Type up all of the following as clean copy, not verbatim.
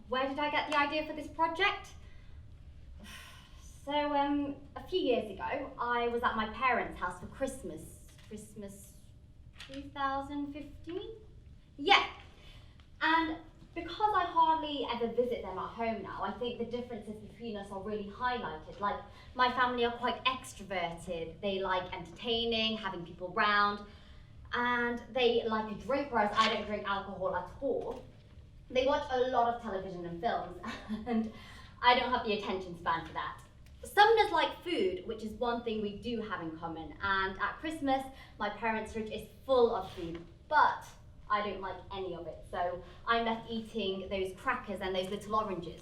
where did I get the idea for this project? So, a few years ago, I was at my parents' house for Christmas 2015? Yeah. And because I hardly ever visit them at home now, I think the differences between us are really highlighted. Like, my family are quite extroverted. They like entertaining, having people round, and they like a drink, whereas I don't drink alcohol at all. They watch a lot of television and films, and I don't have the attention span for that. Southerners like food, which is one thing we do have in common, and at Christmas, my parents' fridge is full of food, but I don't like any of it, so I'm left eating those crackers and those little oranges.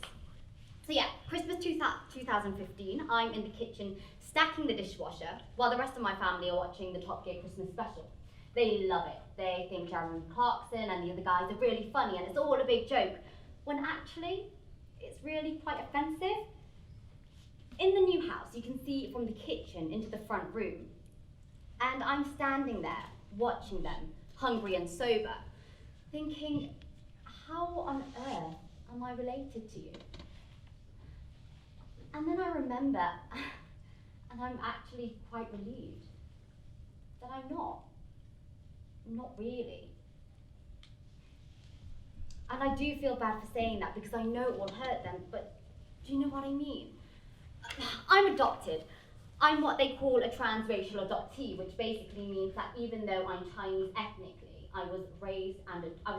So yeah, Christmas 2015, I'm in the kitchen stacking the dishwasher, while the rest of my family are watching the Top Gear Christmas special. They love it. They think Jeremy Clarkson and the other guys are really funny, and it's all a big joke, when actually, it's really quite offensive. In the new house, you can see from the kitchen into the front room, and I'm standing there, watching them, hungry and sober, thinking, how on earth am I related to you? And then I remember, and I'm actually quite relieved, that I'm not. Not really. And I do feel bad for saying that because I know it will hurt them, but do you know what I mean? I'm adopted. I'm what they call a transracial adoptee, which basically means that even though I'm Chinese ethnically, I was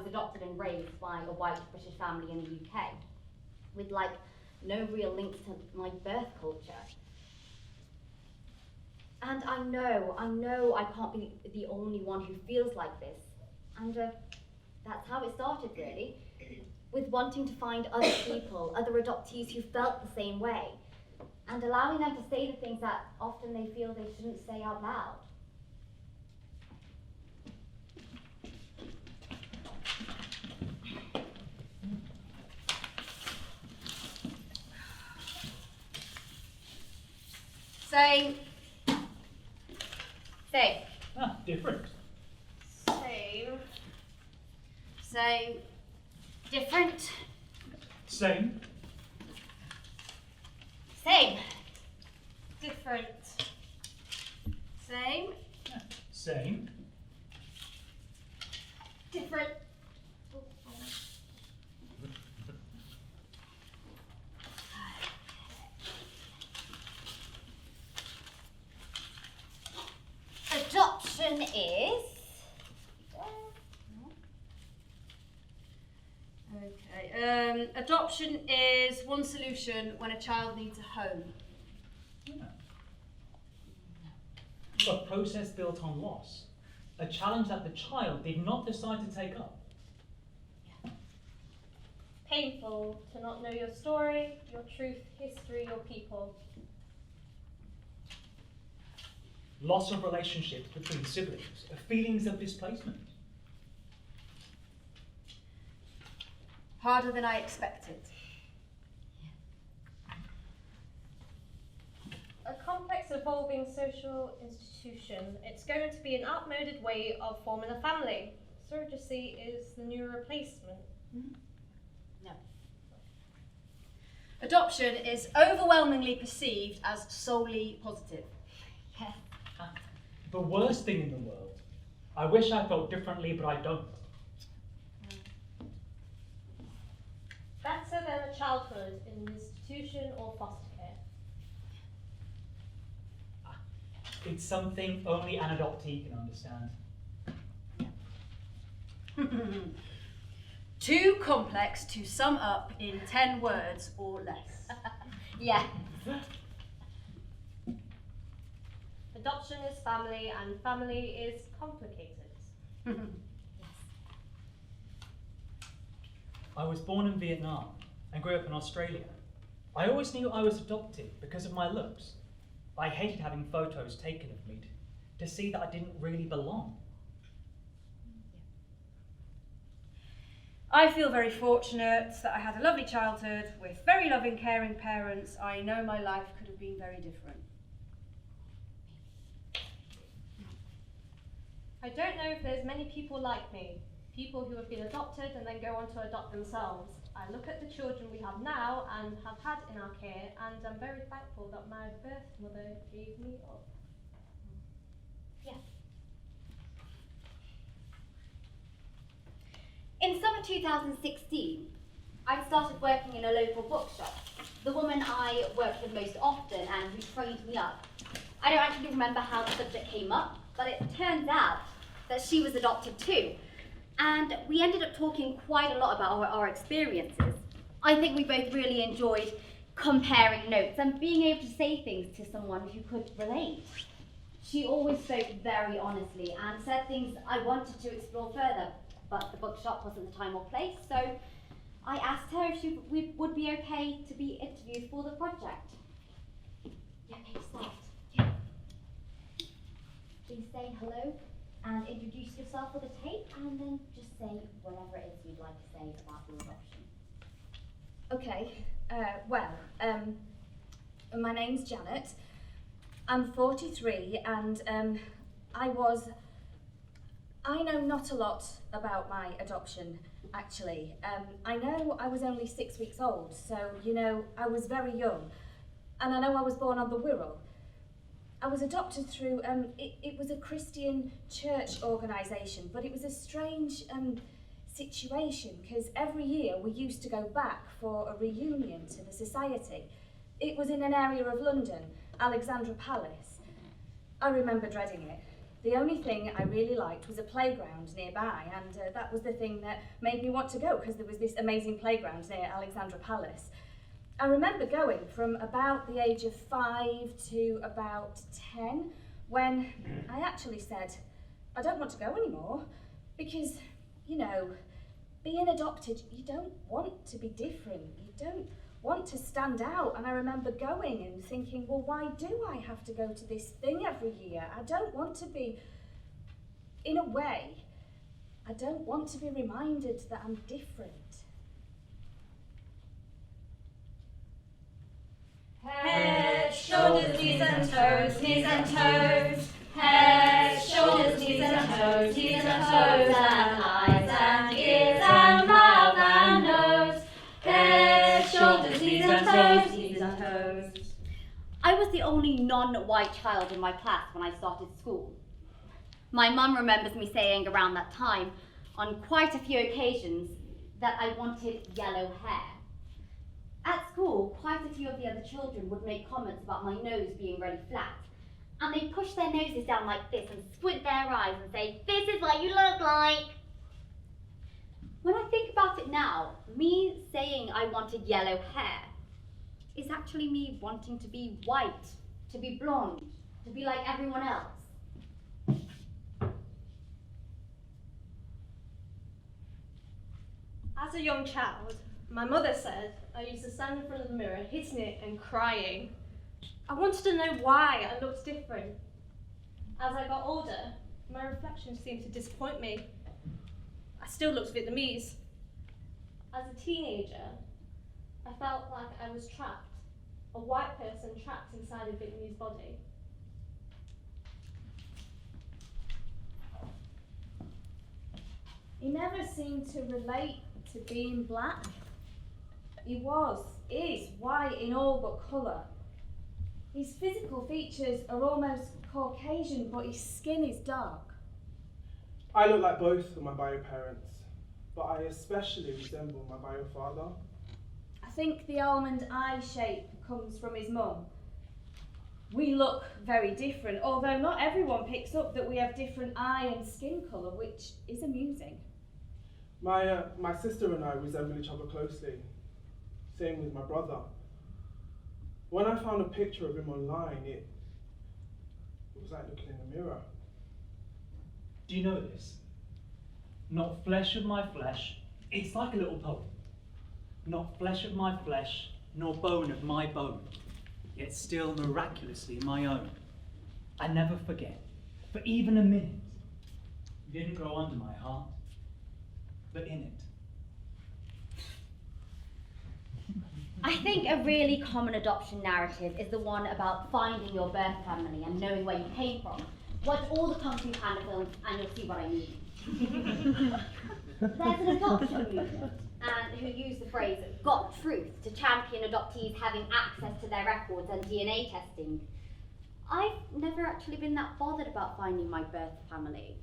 adopted and raised by a white British family in the UK, with like no real links to my birth culture. And I know I can't be the only one who feels like this. And that's how it started, really, with wanting to find other people, other adoptees who felt the same way, and allowing them to say the things that often they feel they shouldn't say out loud. Same. Different. Same. Different. Same. Same. Different. Same. Same. Different. Adoption is... Okay, adoption is one solution when a child needs a home. Yeah. A process built on loss. A challenge that the child did not decide to take up. Painful to not know your story, your truth, history, your people. Loss of relationships between siblings. Feelings of displacement. Harder than I expected. A complex evolving social institution. It's going to be an outmoded way of forming a family. Surrogacy is the new replacement. No. Adoption is overwhelmingly perceived as solely positive. Yeah. The worst thing in the world. I wish I felt differently, but I don't. Better than a childhood in an institution or foster care. It's something only an adoptee can understand. Too complex to sum up in 10 words or less. Yeah. Adoption is family, and family is complicated. I was born in Vietnam and grew up in Australia. I always knew I was adopted because of my looks. I hated having photos taken of me to see that I didn't really belong. I feel very fortunate that I had a lovely childhood with very loving, caring parents. I know my life could have been very different. I don't know if there's many people like me, people who have been adopted and then go on to adopt themselves. I look at the children we have now and have had in our care, and I'm very thankful that my birth mother gave me up. Yes. In summer 2016, I started working in a local bookshop. The woman I worked with most often and who trained me up. I don't actually remember how the subject came up, but it turns out that she was adopted too. And we ended up talking quite a lot about our experiences. I think we both really enjoyed comparing notes and being able to say things to someone who could relate. She always spoke very honestly and said things I wanted to explore further, but the bookshop wasn't the time or place, so I asked her if she would be okay to be interviewed for the project. Yeah, okay, start. Yeah. Please say hello and introduce yourself for the tape, and then just say whatever it is you'd like to say about your adoption. Okay, my name's Janet. I'm 43 and I know not a lot about my adoption, actually. I know I was only 6 weeks old, so, you know, I was very young. And I know I was born on the Wirral. I was adopted through, it was a Christian church organisation, but it was a strange situation, because every year we used to go back for a reunion to the society. It was in an area of London, Alexandra Palace. I remember dreading it. The only thing I really liked was a playground nearby, and that was the thing that made me want to go, because there was this amazing playground near Alexandra Palace. I remember going from about the age of 5 to about 10, when I actually said, I don't want to go anymore, because, you know, being adopted, you don't want to be different, you don't want to stand out. And I remember going and thinking, well, why do I have to go to this thing every year? I don't want to be, in a way, I don't want to be reminded that I'm different. Head, shoulders, knees and toes, knees and toes. Head, shoulders, knees and toes, knees and toes, and eyes and ears and mouth and nose. Head, shoulders, knees and toes, knees and toes. I was the only non-white child in my class when I started school. My mum remembers me saying around that time, on quite a few occasions, that I wanted yellow hair. At school, quite a few of the other children would make comments about my nose being really flat, and they'd push their noses down like this and squint their eyes and say, "This is what you look like." When I think about it now, me saying I wanted yellow hair is actually me wanting to be white, to be blonde, to be like everyone else. As a young child, my mother said I used to stand in front of the mirror, hitting it and crying. I wanted to know why I looked different. As I got older, my reflection seemed to disappoint me. I still looked Vietnamese. As a teenager, I felt like I was trapped, a white person trapped inside a Vietnamese body. He never seemed to relate to being black. He is white in all but colour. His physical features are almost Caucasian, but his skin is dark. I look like both of my bio parents, but I especially resemble my bio father. I think the almond eye shape comes from his mum. We look very different, although not everyone picks up that we have different eye and skin colour, which is amusing. My sister and I resemble each other closely. Same with my brother. When I found a picture of him online, it was like looking in a mirror. Do you know this? Not flesh of my flesh, it's like a little poem. Not flesh of my flesh, nor bone of my bone, yet still miraculously my own. I never forget, for even a minute, you didn't grow under my heart, but in it. I think a really common adoption narrative is the one about finding your birth family and knowing where you came from. Watch all the Kung Fu Panda films and you'll see what I mean. there's an adoption movement, and who use the phrase "got truth" to champion adoptees having access to their records and DNA testing. I've never actually been that bothered about finding my birth family.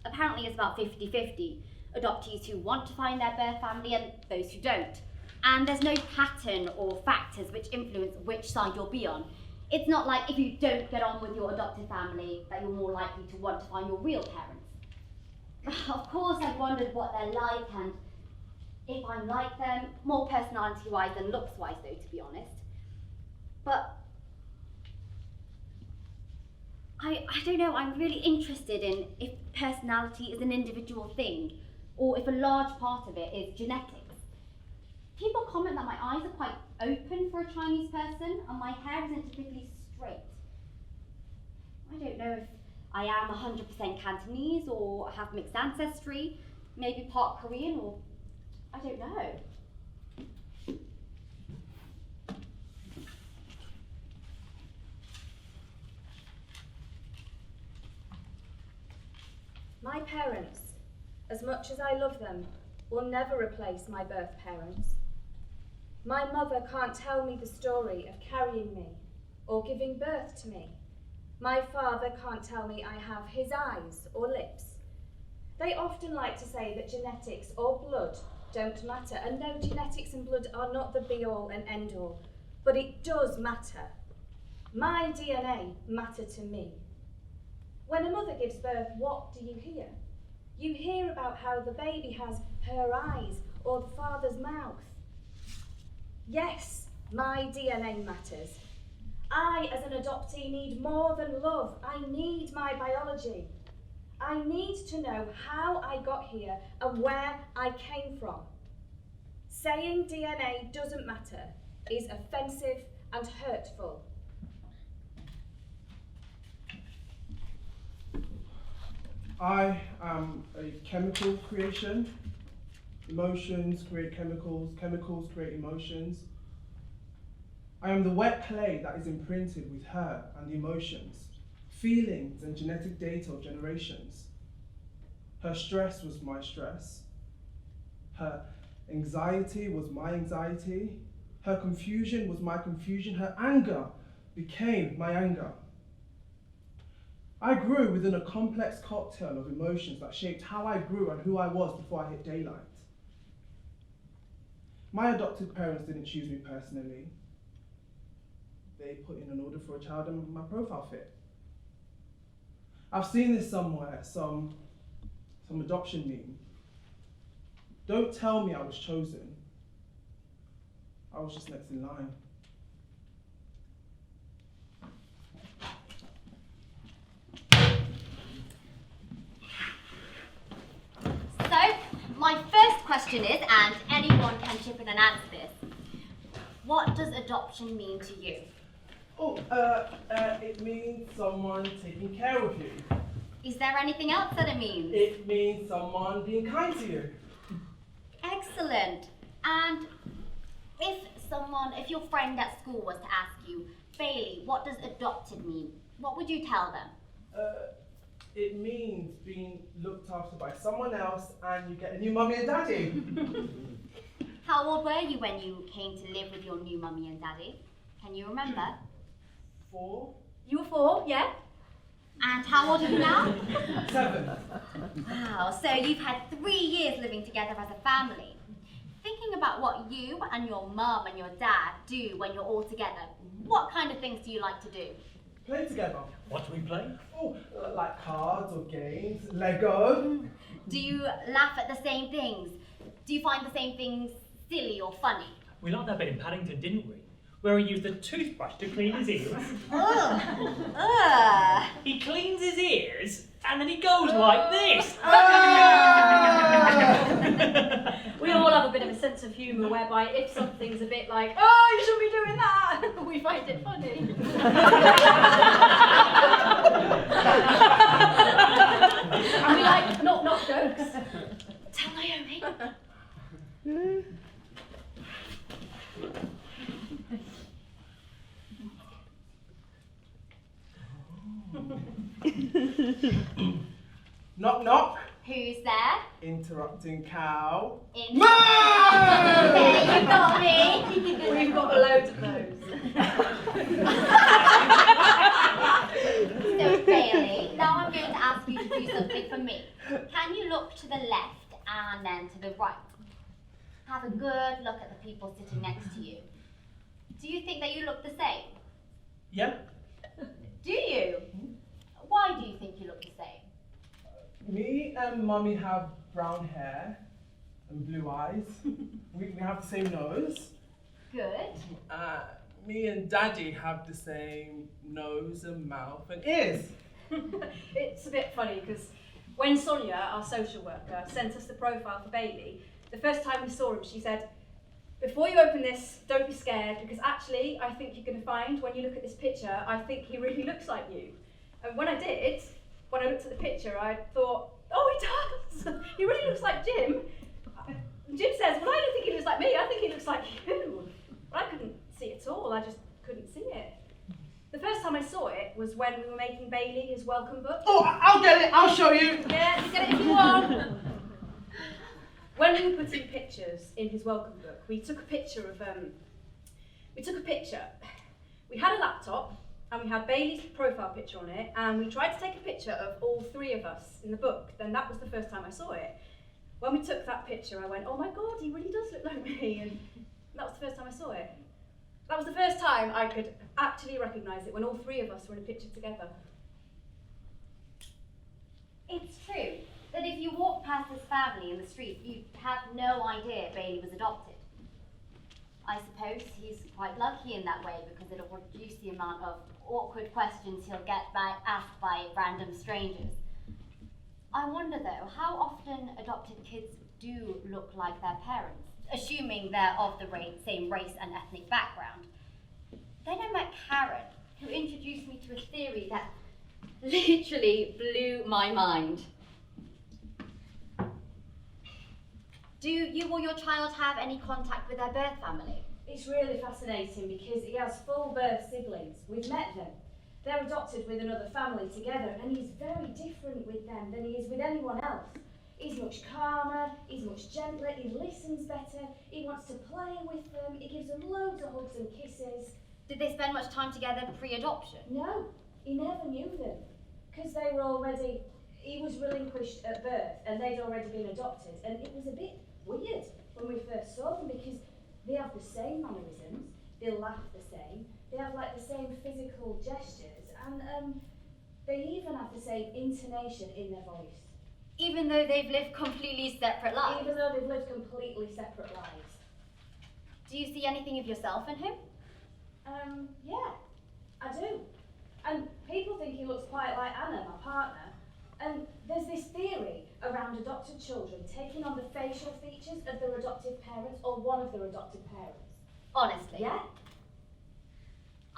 Apparently it's about 50-50, adoptees who want to find their birth family and those who don't. And there's no pattern or factors which influence which side you'll be on. It's not like if you don't get on with your adopted family that you're more likely to want to find your real parents. Of course I've wondered what they're like and if I'm like them, more personality-wise than looks-wise though, to be honest. But I don't know, I'm really interested in if personality is an individual thing or if a large part of it is genetics. People comment that my eyes are quite open for a Chinese person and my hair isn't typically straight. I don't know if I am 100% Cantonese or have mixed ancestry, maybe part Korean, or I don't know. My parents, as much as I love them, will never replace my birth parents. My mother can't tell me the story of carrying me or giving birth to me. My father can't tell me I have his eyes or lips. They often like to say that genetics or blood don't matter, and no, genetics and blood are not the be-all and end-all, but it does matter. My DNA matter to me. When a mother gives birth, what do you hear? You hear about how the baby has her eyes or the father's mouth. Yes, my DNA matters. I, as an adoptee, need more than love. I need my biology. I need to know how I got here and where I came from. Saying DNA doesn't matter is offensive and hurtful. I am a chemical creation. Emotions create chemicals, chemicals create emotions. I am the wet clay that is imprinted with her and the emotions, feelings and genetic data of generations. Her stress was my stress. Her anxiety was my anxiety. Her confusion was my confusion. Her anger became my anger. I grew within a complex cocktail of emotions that shaped how I grew and who I was before I hit daylight. My adopted parents didn't choose me personally. They put in an order for a child and my profile fit. I've seen this somewhere, some adoption meme. Don't tell me I was chosen. I was just next in line. So, my first question is, and anyone can chip in and answer this, what does adoption mean to you? Oh, it means someone taking care of you. Is there anything else that it means? It means someone being kind to you. Excellent. And if your friend at school was to ask you, Bailey, what does adopted mean? What would you tell them? It means being looked after by someone else and you get a new mummy and daddy. How old were you when you came to live with your new mummy and daddy? Can you remember? 4. You were 4, yeah? And how old are you now? 7. Wow, so you've had 3 years living together as a family. Thinking about what you and your mum and your dad do when you're all together, what kind of things do you like to do? Play together. What do we play? Oh, like cards or games, Lego. Do you laugh at the same things? Do you find the same things silly or funny? We liked that bit in Paddington, didn't we? Where he used a toothbrush to clean his ears. Ugh. Ugh. He cleans his ears and then he goes like this. We all have a bit of a sense of humour whereby if something's a bit like, oh, you shouldn't be doing that, we find it funny. And we like, knock jokes. Tell Naomi. Knock, knock. Who's there? Interrupting cow. In. Moo! There you got me. We've got loads of those. So Bailey, now I'm going to ask you to do something for me. Can you look to the left and then to the right? Have a good look at the people sitting next to you. Do you think that you look the same? Yeah? Do you? Why do you think you look the same? Me and Mummy have brown hair and blue eyes. we have the same nose. Good. Me and Daddy have the same nose and mouth and ears. It's a bit funny because when Sonia, our social worker, sent us the profile for Bailey, the first time we saw him, she said, "Before you open this, don't be scared, because actually, I think you're going to find, when you look at this picture, I think he really looks like you." And when I did, when I looked at the picture, I thought, oh, he does! He really looks like Jim. Jim says, well, I don't think he looks like me, I think he looks like you. But I couldn't see it at all, I just couldn't see it. The first time I saw it was when we were making Bailey his welcome book. Oh, I'll get it, I'll show you. Yeah, you get it if you want. When we were putting pictures in his welcome book, we took a picture. We had a laptop and we had Bailey's profile picture on it, and we tried to take a picture of all three of us in the book. Then that was the first time I saw it. When we took that picture, I went, oh my God, he really does look like me. And that was the first time I saw it. That was the first time I could actually recognise it, when all three of us were in a picture together. It's true that if you walk past this family in the street, you'd have no idea Bailey was adopted. I suppose he's quite lucky in that way, because it'll reduce the amount of awkward questions he'll get asked by random strangers. I wonder though, how often adopted kids do look like their parents, assuming they're of the same race and ethnic background. Then I met Karen, who introduced me to a theory that literally blew my mind. Do you or your child have any contact with their birth family? It's really fascinating because he has full birth siblings. We've met them. They're adopted with another family together, and he's very different with them than he is with anyone else. He's much calmer, he's much gentler, he listens better, he wants to play with them, he gives them loads of hugs and kisses. Did they spend much time together pre-adoption? No, he never knew them, because he was relinquished at birth and they'd already been adopted, and it was a bit weird when we first saw them because they have the same mannerisms, they laugh the same, they have like the same physical gestures, and they even have the same intonation in their voice. Even though they've lived completely separate lives? Even though they've lived completely separate lives. Do you see anything of yourself in him? Yeah, I do. And people think he looks quite like Anna, my partner. And there's this theory around adopted children taking on the facial features of their adoptive parents or one of their adopted parents. Honestly? Yeah.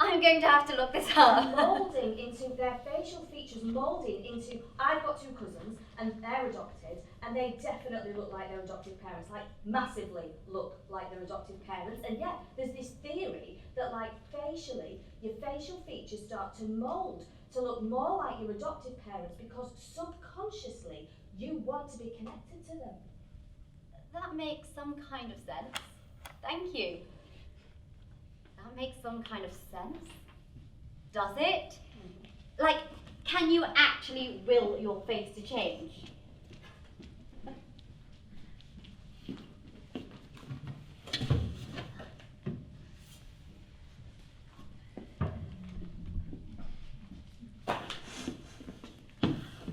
I'm going to have to look this up. Moulding into their facial features, moulding into, I've got two cousins and they're adopted and they definitely look like their adoptive parents, like massively look like their adoptive parents. And yeah, there's this theory that like facially, your facial features start to mould to look more like your adoptive parents because subconsciously you want to be connected to them. That makes some kind of sense. Thank you. That makes some kind of sense. Does it? Like, can you actually will your face to change?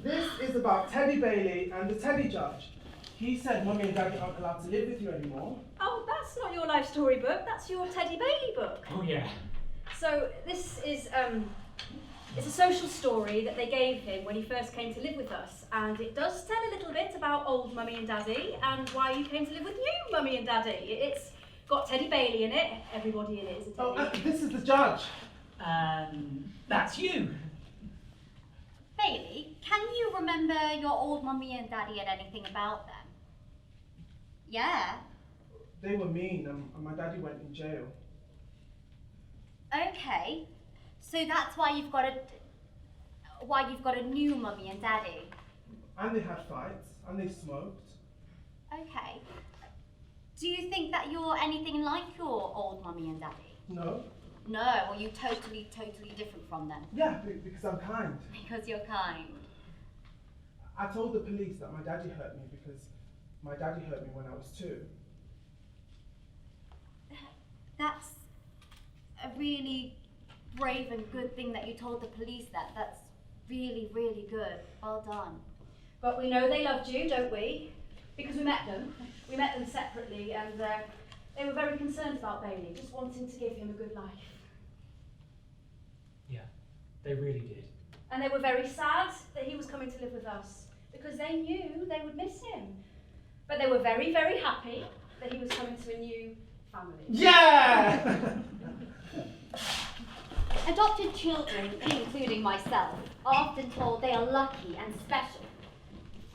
This is about Teddy Bailey and the Teddy Judge. He said Mummy and Daddy aren't allowed to live with you anymore. Oh, that's not your life story book, that's your Teddy Bailey book. Oh yeah. So this is it's a social story that they gave him when he first came to live with us, and it does tell a little bit about old Mummy and Daddy and why you came to live with new Mummy and Daddy. It's got Teddy Bailey in it. Everybody in it is a Teddy. Oh, this is the judge. That's you. Bailey, can you remember your old mummy and daddy and anything about them? Yeah. They were mean and my daddy went in jail. Okay. So that's why you've got a new mummy and daddy. And they had fights. and they smoked. Okay. Do you think that you're anything like your old mummy and daddy? No? No, are you totally different from them? Yeah, because I'm kind. Because you're kind. I told the police that my daddy hurt me because my daddy hurt me when I was 2. That's a really brave and good thing that you told the police that. That's really good. Well done. But we know they loved you, don't we? Because we met them. We met them separately, and they were very concerned about Bailey, just wanting to give him a good life. Yeah, they really did. And they were very sad that he was coming to live with us, because they knew they would miss him. But they were very happy that he was coming to a new family. Yeah! Adopted children, including myself, are often told they are lucky and special.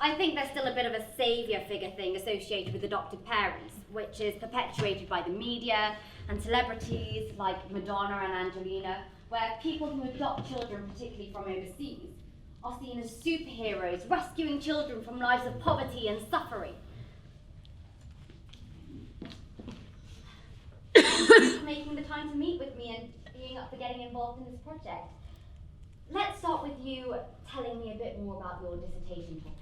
I think there's still a bit of a saviour figure thing associated with adopted parents, which is perpetuated by the media and celebrities like Madonna and Angelina, where people who adopt children, particularly from overseas, are seen as superheroes, rescuing children from lives of poverty and suffering. Thank you for making the time to meet with me and being up for getting involved in this project. Let's start with you telling me a bit more about your dissertation topic.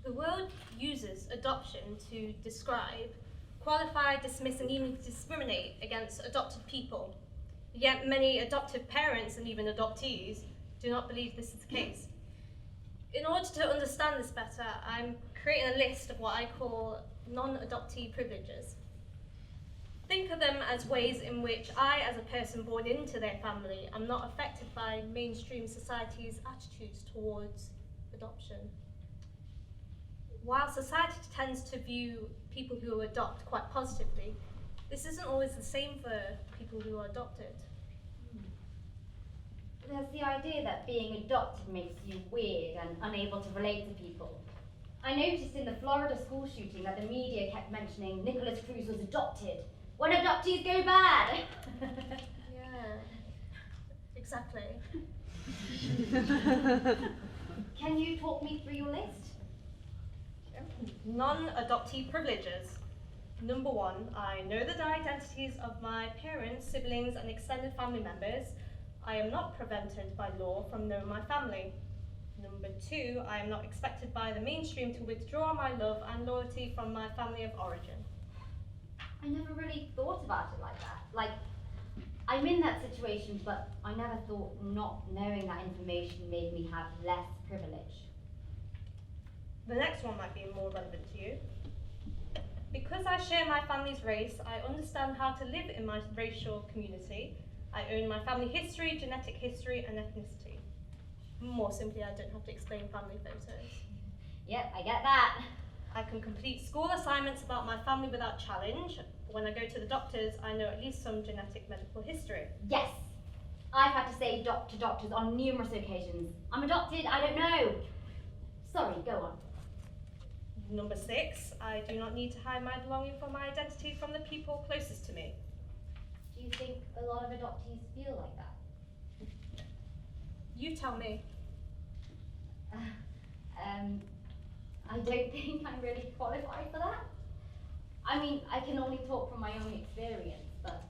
The world uses adoption to describe, qualify, dismiss, and even discriminate against adopted people. Yet many adoptive parents and even adoptees do not believe this is the case. In order to understand this better, I'm creating a list of what I call non-adoptee privileges. Think of them as ways in which I, as a person born into their family, am not affected by mainstream society's attitudes towards adoption. While society tends to view people who adopt quite positively, this isn't always the same for people who are adopted. There's the idea that being adopted makes you weird and unable to relate to people. I noticed in the Florida school shooting that the media kept mentioning Nicholas Cruz was adopted. When adoptees go bad! Yeah, exactly. Can you talk me through your list? Non-adoptee privileges. Number 1, I know the identities of my parents, siblings, and extended family members. I am not prevented by law from knowing my family. Number 2, I am not expected by the mainstream to withdraw my love and loyalty from my family of origin. I never really thought about it like that. Like, I'm in that situation, but I never thought not knowing that information made me have less privilege. The next one might be more relevant to you. Because I share my family's race, I understand how to live in my racial community. I own my family history, genetic history, and ethnicity. More simply, I don't have to explain family photos. Yep, I get that. I can complete school assignments about my family without challenge. When I go to the doctors, I know at least some genetic medical history. Yes, I've had to say to doctors on numerous occasions, I'm adopted, I don't know. Sorry, go on. Number 6, I do not need to hide my belonging from my identity from the people closest to me. Do you think a lot of adoptees feel like that? You tell me. I don't think I'm really qualified for that. I mean, I can only talk from my own experience, but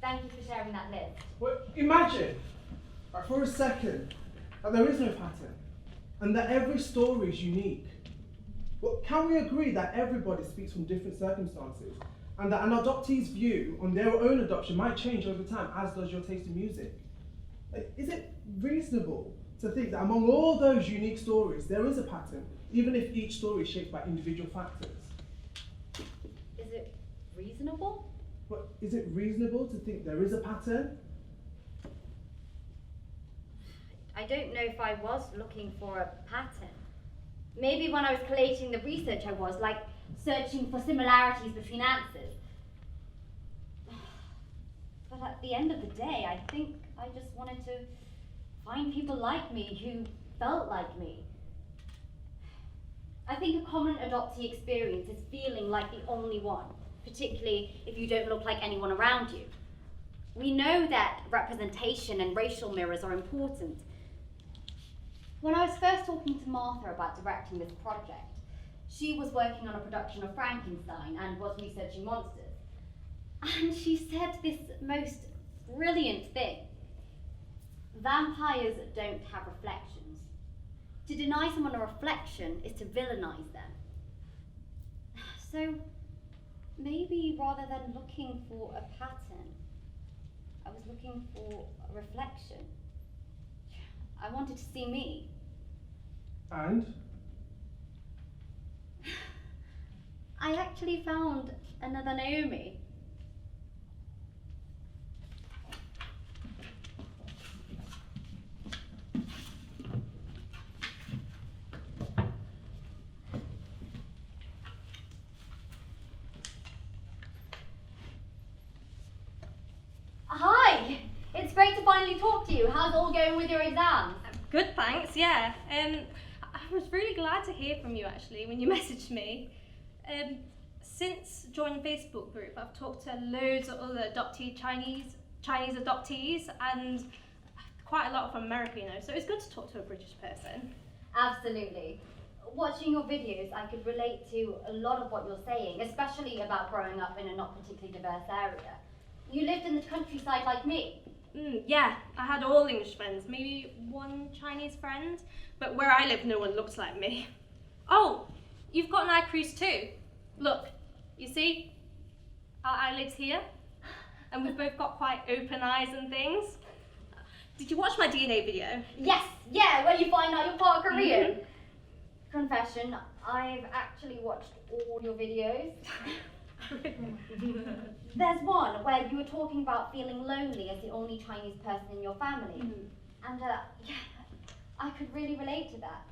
thank you for sharing that list. Well, imagine, for a second, that there is no pattern, and that every story is unique. Well, can we agree that everybody speaks from different circumstances, and that an adoptee's view on their own adoption might change over time, as does your taste in music? Is it reasonable to think that among all those unique stories, there is a pattern, even if each story is shaped by individual factors? Is it reasonable? But is it reasonable to think there is a pattern? I don't know if I was looking for a pattern. Maybe when I was collating the research I was, like, searching for similarities between answers. But at the end of the day, I think I just wanted to find people like me who felt like me. I think a common adoptee experience is feeling like the only one, particularly if you don't look like anyone around you. We know that representation and racial mirrors are important. When I was first talking to Martha about directing this project, she was working on a production of Frankenstein and was researching monsters. And she said this most brilliant thing. Vampires don't have reflections. To deny someone a reflection is to villainize them. So maybe rather than looking for a pattern, I was looking for a reflection. I wanted to see me. And? I actually found another Naomi. Hi! It's great to finally talk to you. How's it all going with your exams? Good, thanks. Yeah. I was really glad to hear from you actually when you messaged me. Since joining Facebook group, I've talked to loads of other adoptee Chinese adoptees, and quite a lot from America, you know. So it's good to talk to a British person. Absolutely. Watching your videos, I could relate to a lot of what you're saying, especially about growing up in a not particularly diverse area. You lived in the countryside like me. Yeah, I had all English friends, maybe one Chinese friend, but where I lived, no one looked like me. Oh, you've got an eye crease too. Look, you see? Our eyelids here, and we've both got quite open eyes and things. Did you watch my DNA video? Yes, yeah, where you find out you're part Korean. Confession, I've actually watched all your videos. There's one where you were talking about feeling lonely as the only Chinese person in your family. And yeah, I could really relate to that.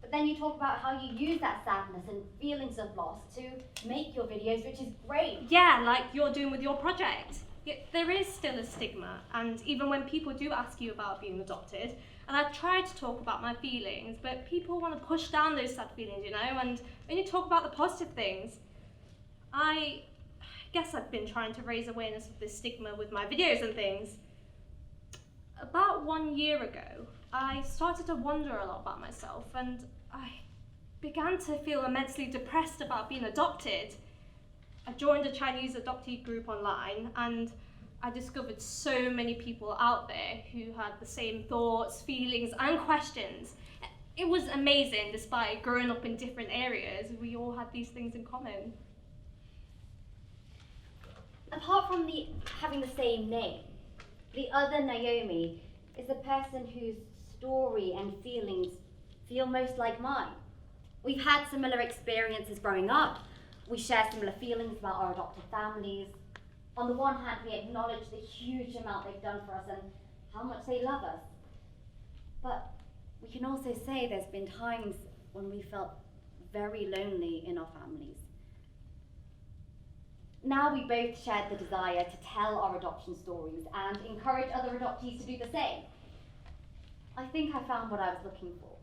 But then you talk about how you use that sadness and feelings of loss to make your videos, which is great. Yeah, like you're doing with your project. Yet there is still a stigma, and even when people do ask you about being adopted, and I try to talk about my feelings, but people want to push down those sad feelings, you know, and only talk about the positive things. I guess I've been trying to raise awareness of this stigma with my videos and things. About 1 year ago, I started to wonder a lot about myself, and I began to feel immensely depressed about being adopted. I joined a Chinese adoptee group online, and I discovered so many people out there who had the same thoughts, feelings, and questions. It was amazing. Despite growing up in different areas, we all had these things in common. Apart from having the same name, the other Naomi is a person whose story and feelings feel most like mine. We've had similar experiences growing up. We share similar feelings about our adopted families. On the one hand, we acknowledge the huge amount they've done for us and how much they love us. But we can also say there's been times when we felt very lonely in our families. Now we both shared the desire to tell our adoption stories and encourage other adoptees to do the same. I think I found what I was looking for.